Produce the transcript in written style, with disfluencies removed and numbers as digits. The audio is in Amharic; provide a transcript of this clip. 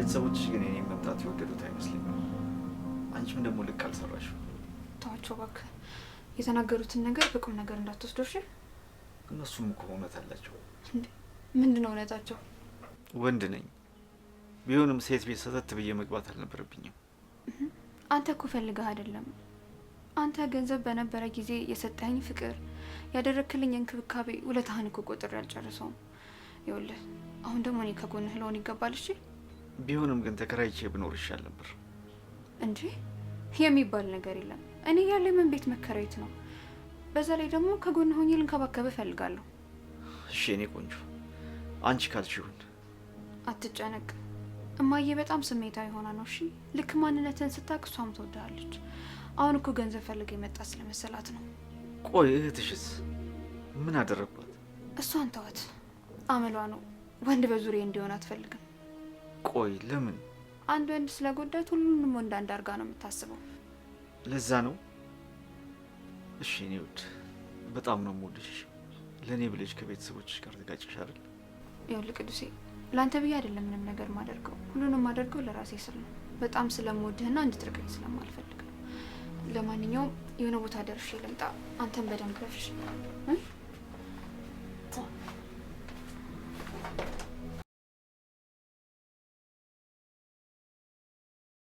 ቤተሰቦችሽ ግን የኔን መምጣት የወደዱት አይመስለኝም። አንቺም ደግሞ ልክ አልሰራሽም። ተዋቸው እባክህ። የተናገሩትን ነገር በቁም ነገር እንዳትወስደው እሺ? እነሱም እኮ እውነት አላቸው። ምንድነው እውነታቸው? ወንድ ነኝ። ቢሆንም ሴት ቤት ሰተት ብዬ መግባት አልነበረብኝም። አንተ እኮ ፈልገህ አይደለም። አንተ ገንዘብ በነበረ ጊዜ የሰጠኸኝ ፍቅር፣ ያደረክልኝ እንክብካቤ ውለታህን እኮ ቆጥሬ አልጨርሰውም። ይኸውልህ አሁን ደግሞ እኔ ከጎንህ ልሆን ይገባል እሺ? ቢሆንም ግን ተከራይቼ ብኖር ይሻል ነበር። እንጂ የሚባል ነገር የለም። እኔ ያለ ምን ቤት መከራየት ነው? በዛ ላይ ደግሞ ከጎንህ ሆኜ ልንከባከብህ እፈልጋለሁ። እሺ እኔ ቆንጆ፣ አንቺ ካልሽ ይሁን። አትጨነቅ። እማዬ በጣም ስሜታዊ ሆና ነው እሺ? ልክ ማንነትን ስታውቅ እሷም ትወድሃለች። አሁን እኮ ገንዘብ ፈልገ የመጣ ስለመሰላት ነው። ቆይ እህትሽስ ምን አደረግባት? እሷን ተዋት፣ አመሏ ነው። ወንድ በዙሪያ እንዲሆን አትፈልግም። ቆይ ለምን? አንድ ወንድ ስለጎዳት ሁሉንም ወንድ አንድ አርጋ ነው የምታስበው። ለዛ ነው። እሺ እኔ ውድ በጣም ነው የምወድሽ። ለእኔ ብለሽ ከቤተሰቦችሽ ጋር ተጋጭሽ አይደል? ይኸውልህ ቅዱሴ፣ ለአንተ ብዬ አይደለም ምንም ነገር ማደርገው። ሁሉንም ማደርገው ለራሴ ስል ነው። በጣም ስለምወድህና እንድትርቀኝ ስለማልፈልግ ነው። ለማንኛውም የሆነ ቦታ ደርሼ ልምጣ። አንተን በደንብ ረፍሽ።